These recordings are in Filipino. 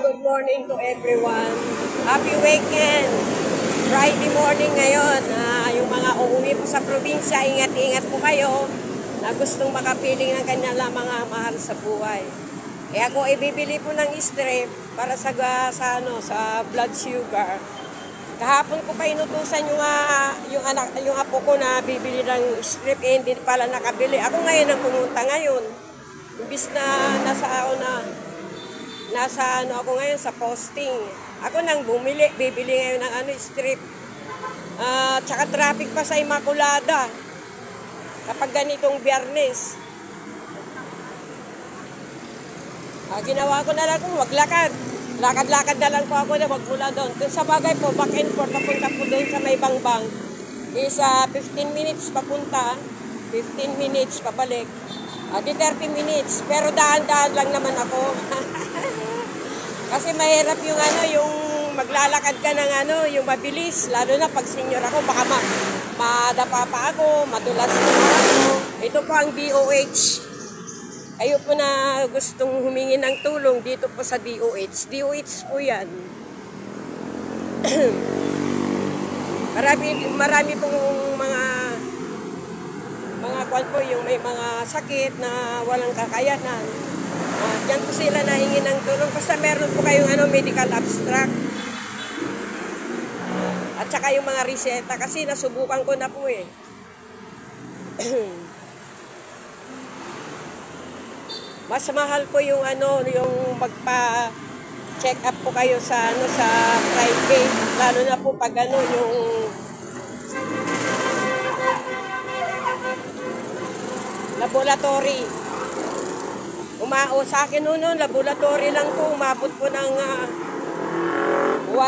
good morning to everyone. Happy weekend. Friday morning ngayon. Yung mga uuwi po sa probinsya, ingat-ingat po kayo na gustong makapiling ng kanyang mga mahal sa buhay. Ako ibibili po ng strip para sa blood sugar. Kahapon ko pa inutusan yung apo ko na bibili ng strip, hindi pala nakabili. Ako ngayon ang pumunta ngayon. Imbis na nasa ako ngayon sa posting. Ako nang bibili ngayon ng strip. Tsaka traffic pa sa Immaculada. Kapag ganitong Biyernes. Ginawa ko na lang kung maglakad. Lakad-lakad na lang po ako na magmula doon. Kung sa bagay po, back and forth, papunta po doon sa may Bangbang. Is 15 minutes papunta, 15 minutes pabalik. Di 30 minutes. Pero daan-daan lang naman ako. Kasi mahirap yung maglalakad ka ng yung mabilis. Lalo na pag senior ako, baka madapa pa ako, madulas pa ako. Ito po ang DOH. Kayo po na gustong humingi ng tulong dito po sa DOH. DOH po yan. marami pong mga kwan po, yung may mga sakit na walang kakayanan. Diyan po sila nahingi ng tulong. Basta meron po kayong medical abstract. At saka yung mga reseta. Kasi nasubukan ko na po eh. Mas mahal po yung yung magpa-check up po kayo sa private. Lalo na po pag yung laboratory. Sa akin noon, laboratory lang po, umabot po ng 1.5.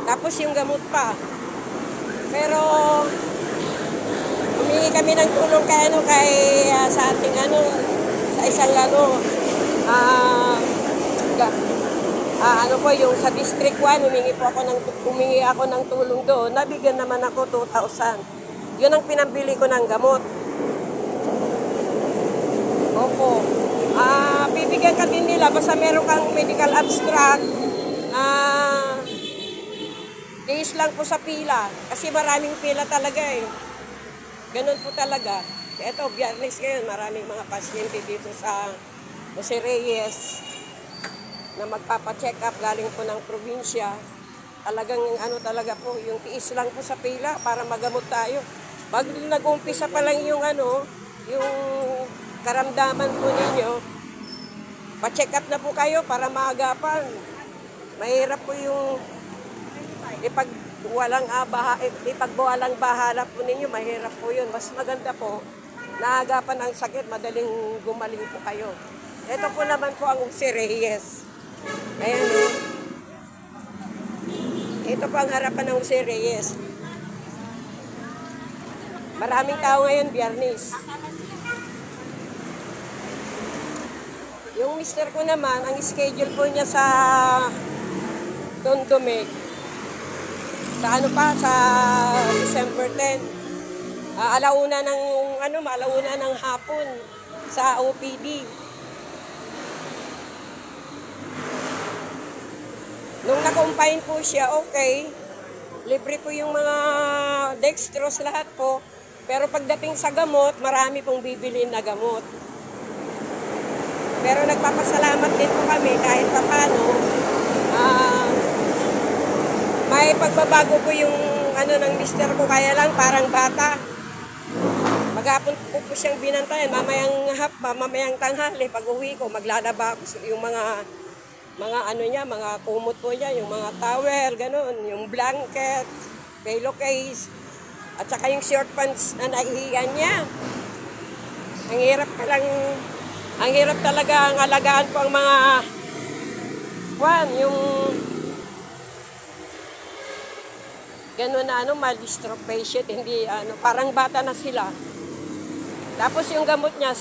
Tapos yung gamot pa. Pero humingi kami ng tulong sa ating sa isang yung sa District 1, humingi ako ng tulong doon. Nabigyan naman ako 2,000. Yun ang pinambili ko ng gamot. Opo. Bibigyan ka din nila basta meron kang medical abstract. Days lang po sa pila. Kasi maraming pila talaga eh. Ganun po talaga. Ito, Biyernes ngayon, maraming mga pasyente dito sa Jose Reyes na magpapacheck up galing po ng probinsya. Talagang talaga po, yung tiis lang po sa pila para magamot tayo. Pag nag-umpisa pa lang yung karamdaman po ninyo, pa-check up na po kayo para maagapan. Mahirap po yung ipagwalang bahala po ninyo, mahirap po yun. Mas maganda po, naagapan ang sakit, madaling gumaling po kayo. Ito po naman po ang Jose Reyes. Ayan o. Ito po ang harapan ng Jose Reyes. Maraming tao ngayon, Biyernes. Yung mister ko naman, ang schedule po niya sa Tondomeg. Sa sa December 10. Alauna ng hapon sa OPD. Nung na-combine po siya, okay. Libre po yung mga dextrose lahat po. Pero pagdating sa gamot, marami pong bibilin na gamot. Pero nagpapasalamat din po kami kahit papano. May pagbabago po yung ng mister ko, kaya lang parang bata. Maghapon po siyang binantayan, mamayang tanghali, pag uwi ko, maglalaba ko yung mga mga kumot po niya, yung mga towel, ganun, yung blanket, pillowcase, at saka yung short pants na nahihiyan niya. Ang hirap talaga ang alagaan po ang mga yung ganun na mal-stroke patient, hindi parang bata na sila. Tapos yung gamot niya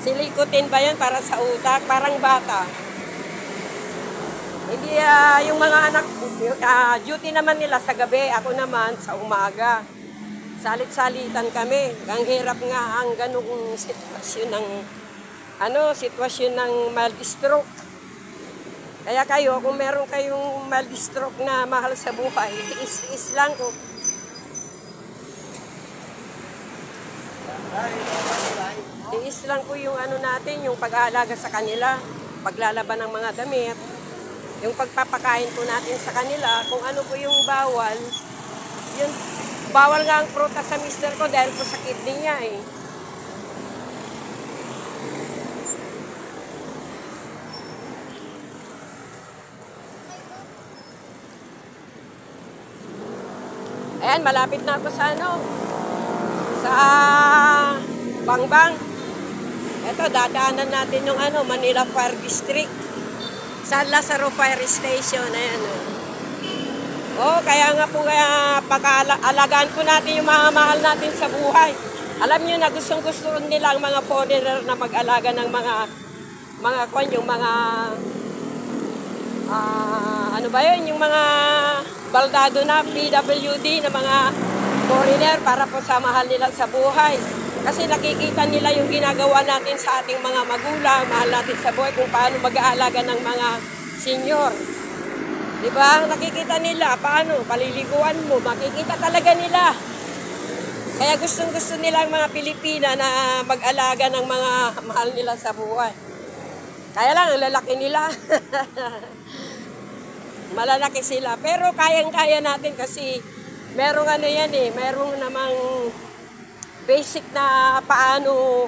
silikotin ba yan para sa utak, parang bata. Hindi yung mga anak, duty naman nila sa gabi, ako naman sa umaga. salit-salitan kami. Ang hirap nga ang ganung sitwasyon ng sitwasyon ng mild stroke. Kaya kayo, kung meron kayong mild stroke na mahal sa buhay, tiis-tiis lang ko. Tiis lang ko yung natin, yung pag-aalaga sa kanila, paglalaban ng mga damit, yung pagpapakain po natin sa kanila, kung ano po yung bawal, yun, bawal nga ang prutas sa mister ko dahil po sa kidney niya eh. Ayan, malapit na ako sa sa Bangbang. Ito, dadaanan natin yung Manila Fire District. San Lazaro Fire Station. Ayan. Kaya nga po, pag-alagaan po natin yung mga mahal natin sa buhay. Alam nyo na gustong-gusto nila ang mga foreigner na mag-alaga ng yung mga yung mga baldado na PWD na mga foreigner para po sa mahal nila sa buhay. Kasi nakikita nila yung ginagawa natin sa ating mga magulang, mahal natin sa buhay, kung paano mag-aalaga ng mga senior. Diba? Nakikita nila paano, paliliguan mo, makikita talaga nila. Kaya gustong-gusto nila ang mga Pilipina na mag-alaga ng mga mahal nila sa buhay. Kaya lang, ang lalaki nila. Malalaki sila. Pero kayang-kaya natin kasi merong merong namang basic na paano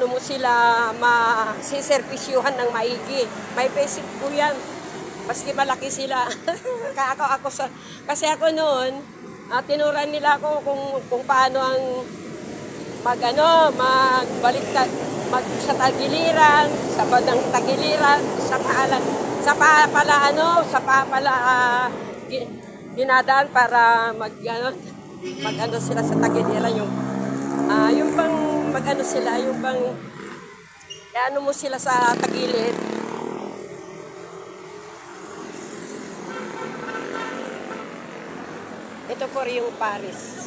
mo sila masiservisyuhan ng maigi. May basic po yan. Maski malaki sila. Kasi ako noon, tinuran nila ako kung paano ang magbaliktad, sa tagiliran, sa badang tagiliran, sa pala dinadaan para mag sila sa tagiliran, yung bang sila, yung bang mo sila sa tagilid. Ito po yung Paris.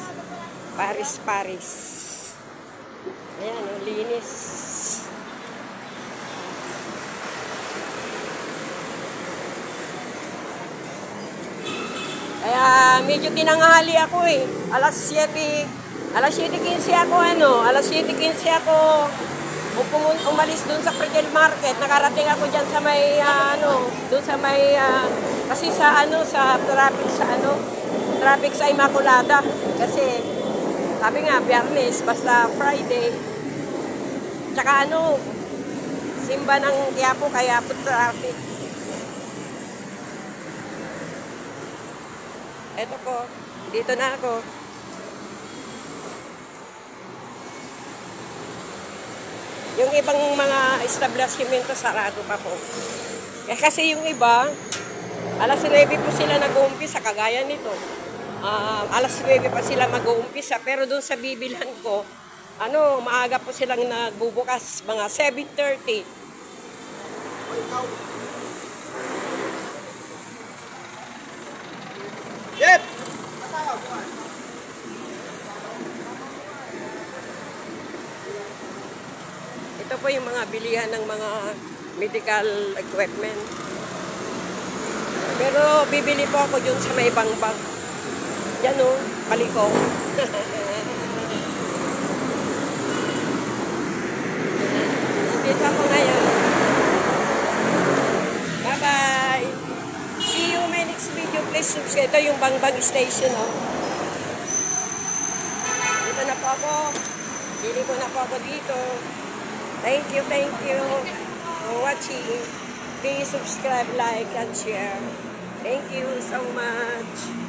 Ayan, linis. Kaya medyo tinanghali ako eh. Alas 7:15 ako umalis dun sa Pretzel Market. Nakarating ako dyan sa may kasi sa traffic sa Immaculada. Kasi sabi nga Biyernes basta Friday. Tsaka simba ng Quiapo kaya po traffic. Eto po, dito na ako. Yung ibang mga establishmento sarado pa po. Kasi yung iba, alas 9 po sila nag-uumpisa, kagaya nito. Alas 9 pa sila mag-uumpisa, pero doon sa bibilhan ko, maaga po silang nagbubukas, mga 7:30. Yep! Ito po yung mga bilihan ng mga medical equipment. Pero bibili po ako dun sa may Bangbang. Yan palikong. Dito ako ngayon. Bye-bye! See you my next video. Please subscribe. Ito yung Bangbang Station. Dito na po ako. Bili ko na po ako dito. Thank you for watching. Please subscribe, like, and share. Thank you so much.